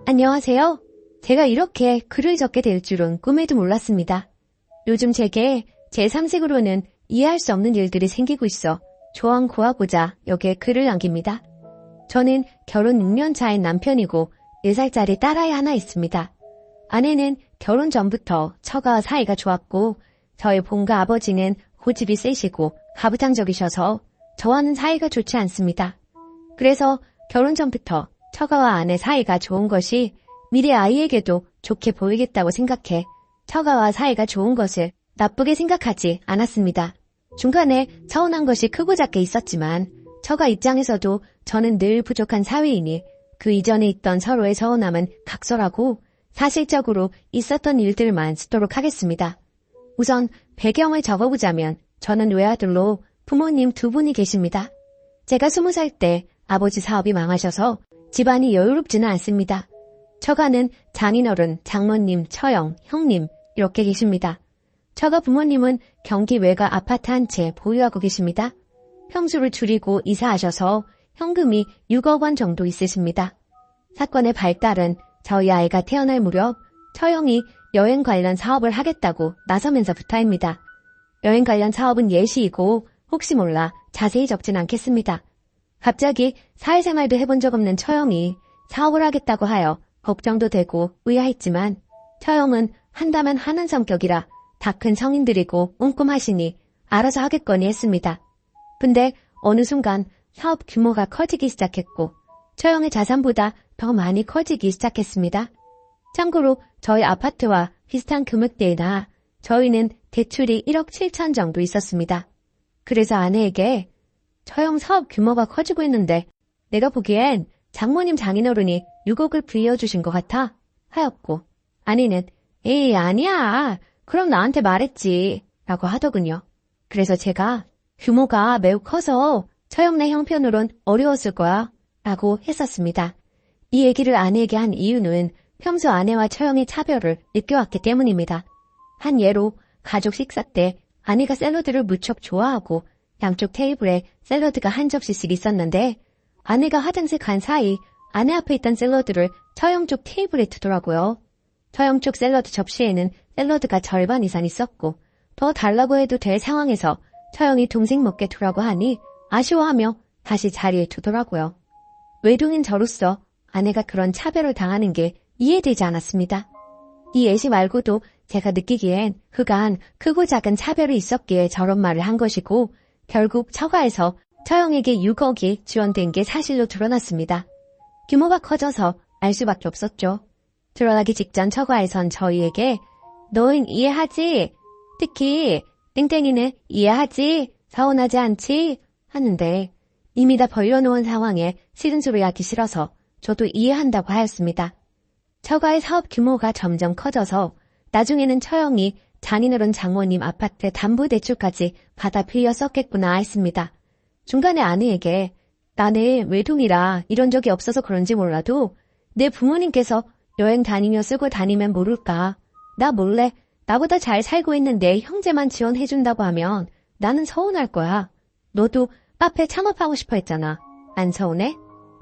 안녕하세요. 제가 이렇게 글을 적게 될 줄은 꿈에도 몰랐습니다. 요즘 제게 제 3식으로는 이해할 수 없는 일들이 생기고 있어 조언 구하고자 여기에 글을 남깁니다. 저는 결혼 6년 차인 남편이고 4살짜리 딸아이 하나 있습니다. 아내는 결혼 전부터 처가와 사이가 좋았고 저희 본가 아버지는 고집이 세시고 가부장적이셔서 저와는 사이가 좋지 않습니다. 그래서 결혼 전부터 처가와 아내 사이가 좋은 것이 미래 아이에게도 좋게 보이겠다고 생각해 처가와 사이가 좋은 것을 나쁘게 생각하지 않았습니다. 중간에 서운한 것이 크고 작게 있었지만 처가 입장에서도 저는 늘 부족한 사위이니 그 이전에 있던 서로의 서운함은 각설하고 사실적으로 있었던 일들만 쓰도록 하겠습니다. 우선 배경을 적어보자면 저는 외아들로 부모님 2분이 계십니다. 제가 20살 때 아버지 사업이 망하셔서 집안이 여유롭지는 않습니다. 처가는 장인어른, 장모님, 처형, 형님 이렇게 계십니다. 처가 부모님은 경기 외가 아파트 한 채 보유하고 계십니다. 평수를 줄이고 이사하셔서 현금이 6억 원 정도 있으십니다. 사건의 발달은 저희 아이가 태어날 무렵 처형이 여행 관련 사업을 하겠다고 나서면서부터입니다. 여행 관련 사업은 예시이고 혹시 몰라 자세히 적진 않겠습니다. 갑자기 사회생활도 해본 적 없는 처형이 사업을 하겠다고 하여 걱정도 되고 의아했지만 처형은 한다면 하는 성격이라 다 큰 성인들이고 꼼꼼하시니 알아서 하겠거니 했습니다. 근데 어느 순간 사업 규모가 커지기 시작했고 처형의 자산보다 더 많이 커지기 시작했습니다. 참고로 저희 아파트와 비슷한 금액대나 저희는 대출이 1억 7천 정도 있었습니다. 그래서 아내에게 처형 사업 규모가 커지고 있는데 내가 보기엔 장모님 장인어른이 6억을 빌려주신 것 같아 하였고 아내는 에이 아니야 그럼 나한테 말했지 라고 하더군요. 그래서 제가 규모가 매우 커서 처형네 형편으론 어려웠을 거야 라고 했었습니다. 이 얘기를 아내에게 한 이유는 평소 아내와 처형의 차별을 느껴왔기 때문입니다. 한 예로 가족 식사 때 아내가 샐러드를 무척 좋아하고 양쪽 테이블에 샐러드가 한 접시씩 있었는데 아내가 화장실 간 사이 아내 앞에 있던 샐러드를 처형 쪽 테이블에 두더라고요. 처형 쪽 샐러드 접시에는 샐러드가 절반 이상 있었고 더 달라고 해도 될 상황에서 처형이 동생 먹게 두라고 하니 아쉬워하며 다시 자리에 두더라고요. 외동인 저로서 아내가 그런 차별을 당하는 게 이해되지 않았습니다. 이 예시 말고도 제가 느끼기엔 그간 크고 작은 차별이 있었기에 저런 말을 한 것이고 결국 처가에서 처형에게 6억이 지원된 게 사실로 드러났습니다. 규모가 커져서 알 수밖에 없었죠. 드러나기 직전 처가에선 저희에게 너흰 이해하지? 특히 땡땡이는 이해하지? 서운하지 않지? 하는데 이미 다 벌려놓은 상황에 싫은 소리 하기 싫어서 저도 이해한다고 하였습니다. 처가의 사업 규모가 점점 커져서 나중에는 처형이 장인어른 장모님 아파트 담보대출까지 받아 빌려 썼겠구나 했습니다. 중간에 아내에게 나는 외동이라 이런 적이 없어서 그런지 몰라도 내 부모님께서 여행 다니며 쓰고 다니면 모를까. 나 몰래 나보다 잘 살고 있는데 형제만 지원해준다고 하면 나는 서운할 거야. 너도 카페 창업하고 싶어 했잖아. 안 서운해?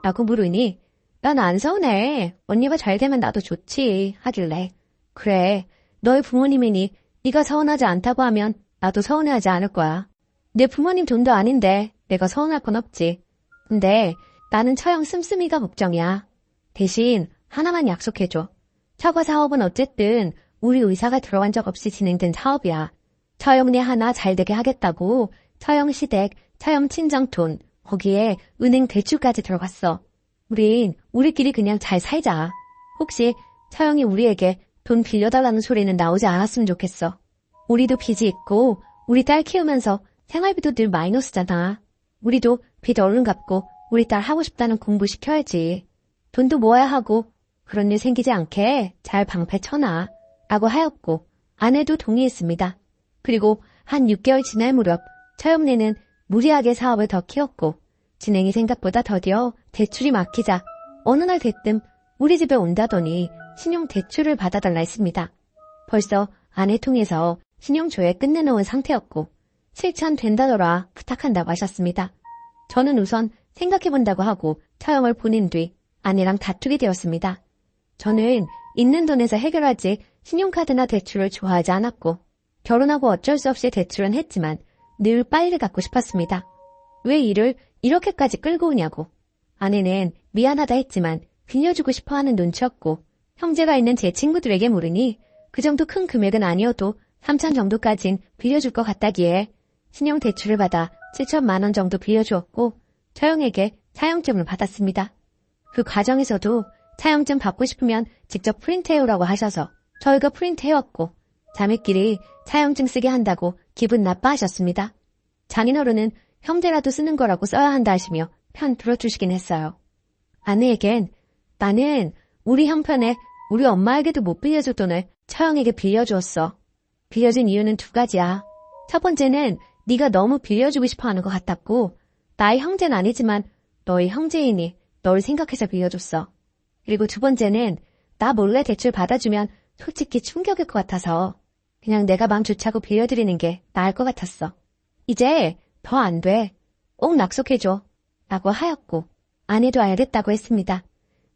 라고 물으니 난 안 서운해. 언니가 잘 되면 나도 좋지 하길래 그래 너희 부모님이니 네가 서운하지 않다고 하면 나도 서운해하지 않을 거야. 내 부모님 돈도 아닌데 내가 서운할 건 없지. 근데 나는 처형 씀씀이가 걱정이야. 대신 하나만 약속해줘. 처가 사업은 어쨌든 우리 의사가 들어간 적 없이 진행된 사업이야. 처형네 하나 잘 되게 하겠다고 처형 시댁, 처형 친정돈, 거기에 은행 대출까지 들어갔어. 우린 우리끼리 그냥 잘 살자. 혹시 처형이 우리에게 돈 빌려달라는 소리는 나오지 않았으면 좋겠어. 우리도 빚이 있고 우리 딸 키우면서 생활비도 늘 마이너스잖아. 우리도 빚 얼른 갚고 우리 딸 하고 싶다는 공부 시켜야지. 돈도 모아야 하고 그런 일 생기지 않게 잘 방패 쳐놔 라고 하였고 아내도 동의했습니다. 그리고 한 6개월 지날 무렵 처형네는 무리하게 사업을 더 키웠고 진행이 생각보다 더디어 대출이 막히자 어느 날 대뜸 우리 집에 온다더니 신용 대출을 받아달라 했습니다. 벌써 아내 통해서 신용조회 끝내놓은 상태였고 실천된다더라 부탁한다고 하셨습니다. 저는 우선 생각해본다고 하고 처형을 보낸 뒤 아내랑 다투게 되었습니다. 저는 있는 돈에서 해결하지 신용카드나 대출을 좋아하지 않았고 결혼하고 어쩔 수 없이 대출은 했지만 늘 빨리 갚고 싶었습니다. 왜 일을 이렇게까지 끌고 오냐고. 아내는 미안하다 했지만 빌려주고 싶어하는 눈치였고 형제가 있는 제 친구들에게 물으니 그 정도 큰 금액은 아니어도 3천 정도까진 빌려줄 것 같다기에 신용대출을 받아 7천만 원 정도 빌려주었고 처형에게 차용증을 받았습니다. 그 과정에서도 차용증 받고 싶으면 직접 프린트해오라고 하셔서 저희가 프린트해왔고 자매끼리 차용증 쓰게 한다고 기분 나빠하셨습니다. 장인어른은 형제라도 쓰는 거라고 써야 한다 하시며 편 들어주시긴 했어요. 아내에겐 나는 우리 형편에 우리 엄마에게도 못 빌려줄 돈을 처형에게 빌려주었어. 빌려준 이유는 두 가지야. 첫 번째는 네가 너무 빌려주고 싶어하는 것 같았고 나의 형제는 아니지만 너의 형제이니 널 생각해서 빌려줬어. 그리고 두 번째는 나 몰래 대출 받아주면 솔직히 충격일 것 같아서 그냥 내가 마음 좋자고 빌려드리는 게 나을 것 같았어. 이제 더 안 돼. 꼭 약속해줘. 라고 하였고 아내도 알겠다고 했습니다.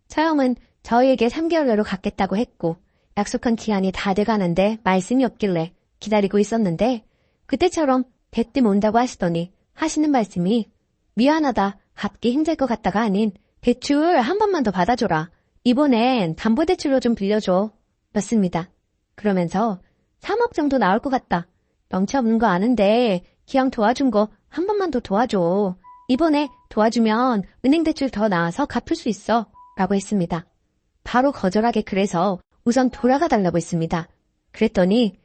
처형은 저희에게 3개월 내로 갚겠다고 했고 약속한 기한이 다 돼가는데 말씀이 없길래 기다리고 있었는데 그때처럼 대뜸 온다고 하시더니 하시는 말씀이 미안하다. 갚기 힘들 것 같다가 아닌 대출 한 번만 더 받아줘라. 이번엔 담보대출로 좀 빌려줘. 였습니다. 그러면서 3억 정도 나올 것 같다. 명치 없는 거 아는데 기왕 도와준 거 한 번만 더 도와줘. 이번에 도와주면 은행 대출 더 나와서 갚을 수 있어. 라고 했습니다. 바로 거절하게 그래서 우선 돌아가 달라고 했습니다. 그랬더니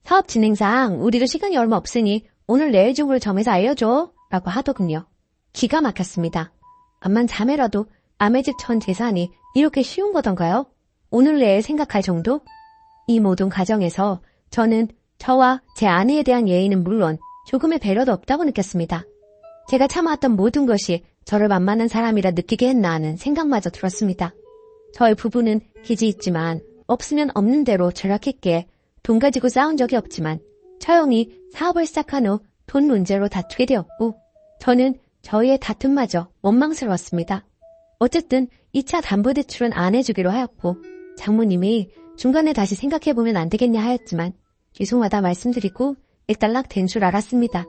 사업 진행상 우리도 시간이 얼마 없으니 오늘 내일 중으로 점에서 알려줘. 라고 하더군요. 기가 막혔습니다. 암만 자매라도 아내집 전 재산이 이렇게 쉬운 거던가요? 오늘 내일 생각할 정도? 이 모든 과정에서 저는 저와 제 아내에 대한 예의는 물론 조금의 배려도 없다고 느꼈습니다. 제가 참아왔던 모든 것이 저를 만만한 사람이라 느끼게 했나 하는 생각마저 들었습니다. 저희 부부는 빚이 있지만 없으면 없는 대로 절약했기에 돈 가지고 싸운 적이 없지만 처형이 사업을 시작한 후 돈 문제로 다투게 되었고 저는 저희의 다툼마저 원망스러웠습니다. 어쨌든 2차 담보대출은 안 해주기로 하였고 장모님이 중간에 다시 생각해보면 안 되겠냐 하였지만 죄송하다 말씀드리고 일단락 된 줄 알았습니다.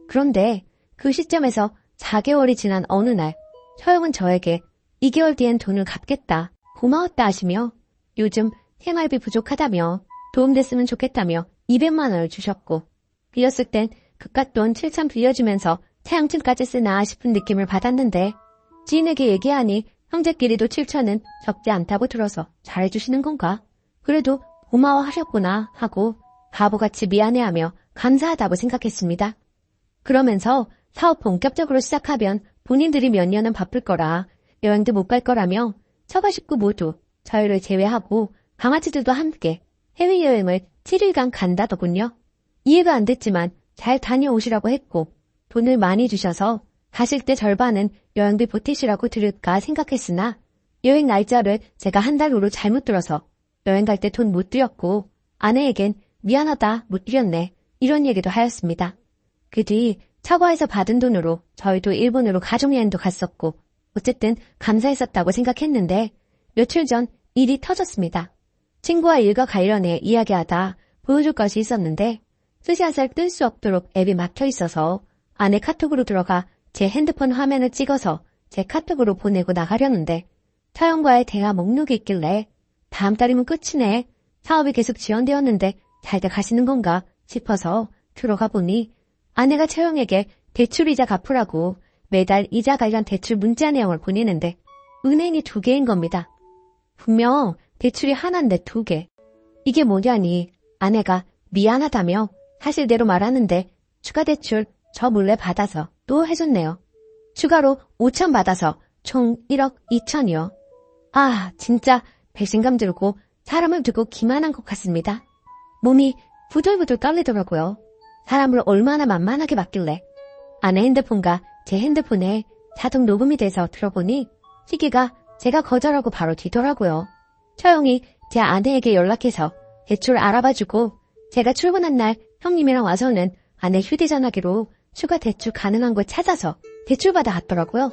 그런데 그 시점에서 4개월이 지난 어느 날 처형은 저에게 2개월 뒤엔 돈을 갚겠다 고마웠다 하시며 요즘 생활비 부족하다며 도움됐으면 좋겠다며 200만 원을 주셨고 빌렸을 땐 그깟 돈 7천 빌려주면서 차용증까지 쓰나 싶은 느낌을 받았는데 지인에게 얘기하니 형제끼리도 7천은 적지 않다고 들어서 잘해주시는 건가? 그래도 고마워하셨구나 하고 바보같이 미안해하며 감사하다고 생각했습니다. 그러면서 사업 본격적으로 시작하면 본인들이 몇 년은 바쁠 거라 여행도 못 갈 거라며 처가 식구 모두 저희를 제외하고 강아지들도 함께 해외여행을 7일간 간다더군요. 이해가 안 됐지만 잘 다녀오시라고 했고 돈을 많이 주셔서 가실 때 절반은 여행비 보태시라고 들을까 생각했으나 여행 날짜를 제가 한 달 후로 잘못 들어서 여행 갈 때 돈 못 드렸고 아내에겐 미안하다 못 드렸네 이런 얘기도 하였습니다. 그 뒤 처가에서 받은 돈으로 저희도 일본으로 가족여행도 갔었고 어쨌든 감사했었다고 생각했는데 며칠 전 일이 터졌습니다. 친구와 일과 관련해 이야기하다 보여줄 것이 있었는데 스샷을 뜰 수 없도록 앱이 막혀 있어서 아내 카톡으로 들어가 제 핸드폰 화면을 찍어서 제 카톡으로 보내고 나가려는데 처형과의 대화 목록이 있길래 다음 달이면 끝이네. 사업이 계속 지연되었는데 잘 돼 가시는 건가 싶어서 들어가 보니 아내가 처형에게 대출이자 갚으라고 매달 이자 관련 대출 문자 내용을 보내는데 은행이 2개인 겁니다. 분명 대출이 하나인데 2개. 이게 뭐냐니 아내가 미안하다며 사실대로 말하는데 추가 대출 저 몰래 받아서 또 해줬네요. 추가로 5천 받아서 총 1억 2천이요. 아 진짜 배신감 들고 사람을 두고 기만한 것 같습니다. 몸이 부들부들 떨리더라고요. 사람을 얼마나 만만하게 맡길래. 아내 핸드폰과 제 핸드폰에 자동 녹음이 돼서 들어보니 시기가 제가 거절하고 바로 뒤더라고요. 처형이 제 아내에게 연락해서 대출 알아봐주고 제가 출근한 날 형님이랑 와서는 아내 휴대전화기로 추가 대출 가능한 걸 찾아서 대출받아 갔더라고요.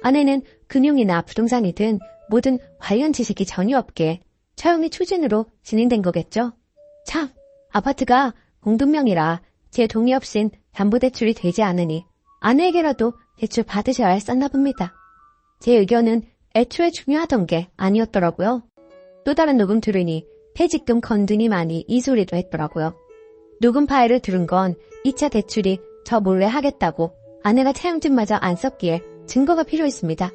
아내는 금융이나 부동산이든 모든 관련 지식이 전혀 없게 처형이 추진으로 진행된 거겠죠. 참, 아파트가 공동명의라 제 동의 없인 담보대출이 되지 않으니 아내에게라도 대출 받으셔야 했었나 봅니다. 제 의견은 애초에 중요하던 게 아니었더라고요. 또 다른 녹음 들으니 퇴직금 건드니 많이 이 소리도 했더라고요. 녹음 파일을 들은 건 2차 대출이 저 몰래 하겠다고 아내가 차용증마저 안 썼기에 증거가 필요했습니다.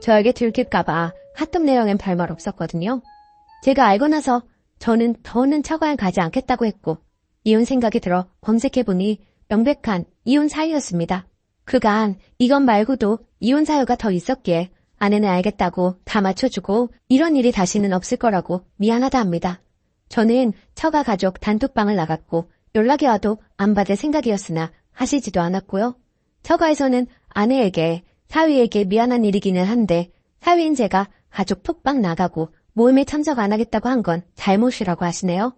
저에게 들킬까봐 핫톱 내용엔 별말 없었거든요. 제가 알고 나서 저는 더는 처가에 가지 않겠다고 했고 이혼 생각이 들어 검색해보니 명백한 이혼 사유였습니다. 그간 이것 말고도 이혼 사유가 더 있었기에 아내는 알겠다고 다 맞춰주고 이런 일이 다시는 없을 거라고 미안하다 합니다. 저는 처가 가족 단톡방을 나갔고 연락이 와도 안 받을 생각이었으나 하시지도 않았고요. 처가에서는 아내에게 사위에게 미안한 일이기는 한데 사위인 제가 가족 톡방 나가고 모임에 참석 안 하겠다고 한 건 잘못이라고 하시네요.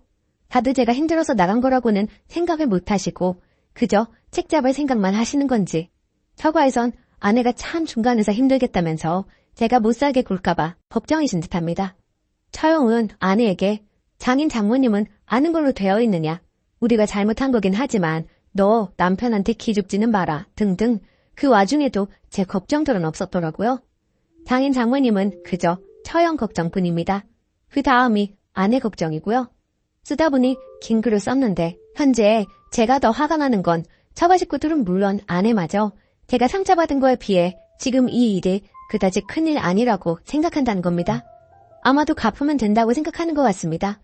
다들 제가 힘들어서 나간 거라고는 생각을 못 하시고 그저 책 잡을 생각만 하시는 건지 처가에선 아내가 참 중간에서 힘들겠다면서 제가 못 살게 굴까봐 걱정이신 듯합니다. 처형은 아내에게 장인 장모님은 아는 걸로 되어 있느냐 우리가 잘못한 거긴 하지만 너 남편한테 기죽지는 마라 등등 그 와중에도 제 걱정들은 없었더라고요. 장인 장모님은 그저 처형 걱정뿐입니다. 그 다음이 아내 걱정이고요. 쓰다 보니 긴 글을 썼는데 현재 제가 더 화가 나는 건 처가 식구들은 물론 아내마저 제가 상처받은 거에 비해 지금 이 일이 그다지 큰일 아니라고 생각한다는 겁니다. 아마도 갚으면 된다고 생각하는 것 같습니다.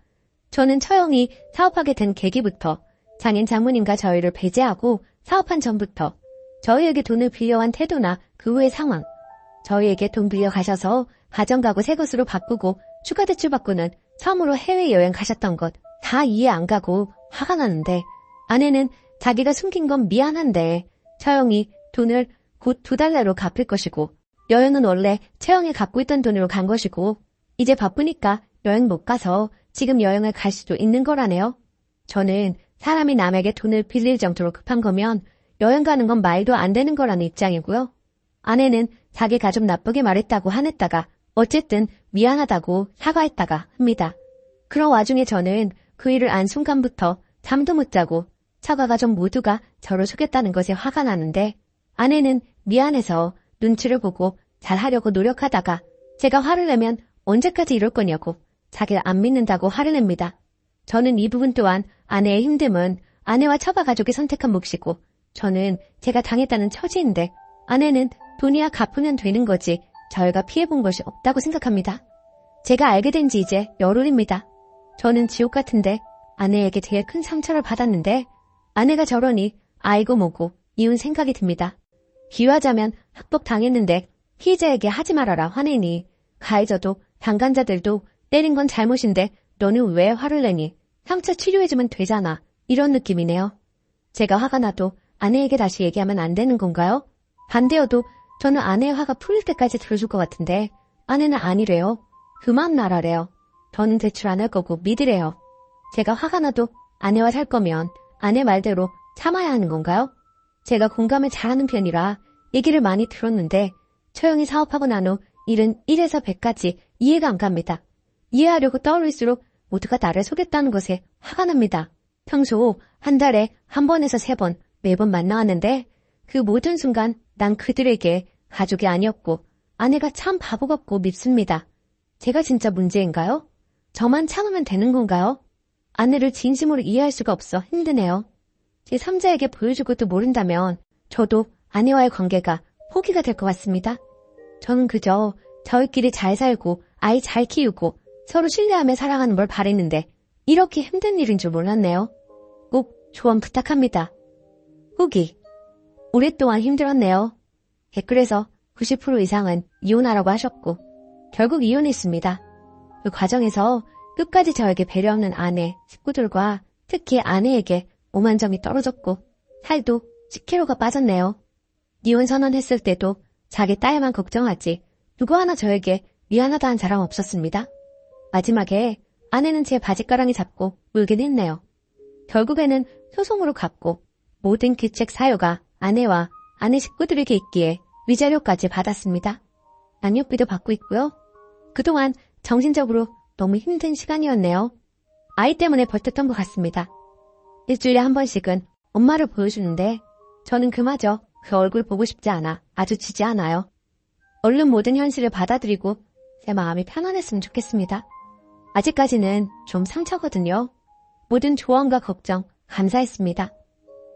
저는 처형이 사업하게 된 계기부터 장인 장모님과 저희를 배제하고 사업한 전부터 저희에게 돈을 빌려한 태도나 그 후의 상황 저희에게 돈 빌려 가셔서 가정가구 새 것으로 바꾸고 추가 대출 받고는 처음으로 해외여행 가셨던 것 다 이해 안 가고 화가 나는데 아내는 자기가 숨긴 건 미안한데 처형이 돈을 곧 2달 내로 갚을 것이고 여행은 원래 처형이 갖고 있던 돈으로 간 것이고 이제 바쁘니까 여행 못 가서 지금 여행을 갈 수도 있는 거라네요. 저는 사람이 남에게 돈을 빌릴 정도로 급한 거면 여행 가는 건 말도 안 되는 거라는 입장이고요. 아내는 자기 가족 나쁘게 말했다고 화냈다가 어쨌든 미안하다고 사과했다가 합니다. 그런 와중에 저는 그 일을 안 순간부터 잠도 못 자고 처가 가족 모두가 저를 속였다는 것에 화가 나는데 아내는 미안해서 눈치를 보고 잘하려고 노력하다가 제가 화를 내면 언제까지 이럴 거냐고 자기를 안 믿는다고 화를 냅니다. 저는 이 부분 또한 아내의 힘듦은 아내와 처가 가족이 선택한 몫이고 저는 제가 당했다는 처지인데 아내는 돈이야 갚으면 되는 거지 저희가 피해본 것이 없다고 생각합니다. 제가 알게 된 지 이제 열흘입니다. 저는 지옥 같은데 아내에게 되게 큰 상처를 받았는데 아내가 저러니 아이고 뭐고 이혼 생각이 듭니다. 비유하자면 학폭 당했는데 피해자에게 하지 말아라 화내니 가해자도 방관자들도 때린 건 잘못인데 너는 왜 화를 내니 상처 치료해주면 되잖아 이런 느낌이네요. 제가 화가 나도 아내에게 다시 얘기하면 안 되는 건가요? 반대여도 저는 아내의 화가 풀릴 때까지 들어줄 것 같은데 아내는 아니래요. 그만 나라래요. 저는 대출 안 할 거고 믿으래요. 제가 화가 나도 아내와 살 거면 아내 말대로 참아야 하는 건가요? 제가 공감을 잘하는 편이라 얘기를 많이 들었는데 처형이 사업하고 난 후 일은 1에서 100까지 이해가 안 갑니다. 이해하려고 떠올릴수록 모두가 나를 속였다는 것에 화가 납니다. 평소 한 달에 1번에서 3번 매번 만나왔는데 그 모든 순간 난 그들에게 가족이 아니었고 아내가 참 바보 같고 밉습니다. 제가 진짜 문제인가요? 저만 참으면 되는 건가요? 아내를 진심으로 이해할 수가 없어 힘드네요. 제 3자에게 보여주고도 모른다면 저도 아내와의 관계가 포기가 될 것 같습니다. 저는 그저 저희끼리 잘 살고 아이 잘 키우고 서로 신뢰하며 살아가는 걸 바랬는데 이렇게 힘든 일인 줄 몰랐네요. 꼭 조언 부탁합니다. 후기. 오랫동안 힘들었네요. 댓글에서 90% 이상은 이혼하라고 하셨고 결국 이혼했습니다. 그 과정에서 끝까지 저에게 배려 없는 아내, 식구들과 특히 아내에게 오만정이 떨어졌고 살도 10kg가 빠졌네요. 이혼 선언했을 때도 자기 딸만 걱정하지 누구 하나 저에게 미안하다는 사람 없었습니다. 마지막에 아내는 제 바지가랑이 잡고 울긴 했네요. 결국에는 소송으로 갔고 모든 귀책 사유가 아내와 아내 식구들에게 있기에 위자료까지 받았습니다. 양육비도 받고 있고요. 그동안 정신적으로 너무 힘든 시간이었네요. 아이 때문에 버텼던 것 같습니다. 일주일에 한 번씩은 엄마를 보여주는데 저는 그마저 그 얼굴 보고 싶지 않아 마주치지 않아요. 얼른 모든 현실을 받아들이고 제 마음이 편안했으면 좋겠습니다. 아직까지는 좀 상처거든요. 모든 조언과 걱정 감사했습니다.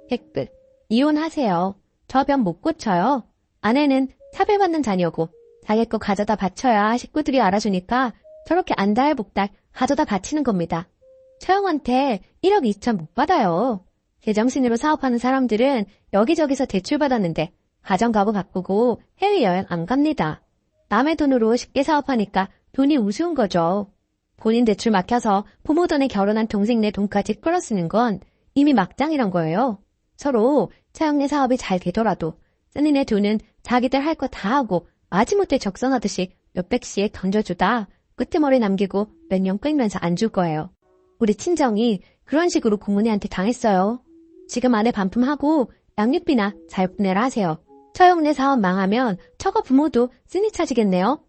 댓글: 이혼하세요. 저 변 못 고쳐요. 아내는 차별받는 자녀고 자기 거 가져다 바쳐야 식구들이 알아주니까 저렇게 안달복달 가져다 바치는 겁니다. 처형한테 1억 2천 못 받아요. 제정신으로 사업하는 사람들은 여기저기서 대출받았는데 가정가구 바꾸고 해외여행 안 갑니다. 남의 돈으로 쉽게 사업하니까 돈이 우스운 거죠. 본인 대출 막혀서 부모 돈에 결혼한 동생네 돈까지 끌어쓰는 건 이미 막장이란 거예요. 서로 차영네 사업이 잘 되더라도 쓰니네 돈은 자기들 할 거 다 하고 마지못해 적선하듯이 몇백씩 던져주다 끄트머리 남기고 몇 년 끌면서 안 줄 거예요. 우리 친정이 그런 식으로 고모네한테 당했어요. 지금 아내 반품하고 양육비나 잘 보내라 하세요. 처형네 사업 망하면 처가 부모도 쓰니 차지겠네요.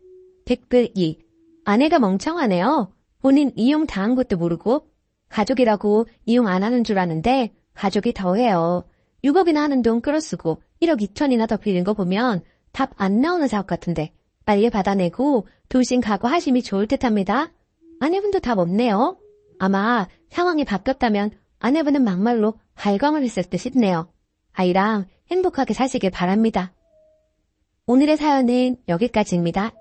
댓글 2. 아내가 멍청하네요. 본인 이용 당한 것도 모르고 가족이라고 이용 안 하는 줄 아는데 가족이 더해요. 6억이나 하는 돈 끌어쓰고 1억 2천이나 더 빌린 거 보면 답 안 나오는 사업 같은데 빨리 받아내고 돌싱 각오하심이 좋을 듯합니다. 아내분도 답 없네요. 아마 상황이 바뀌었다면 아내분은 막말로 발광을 했을 듯 싶네요. 아이랑 행복하게 사시길 바랍니다. 오늘의 사연은 여기까지입니다.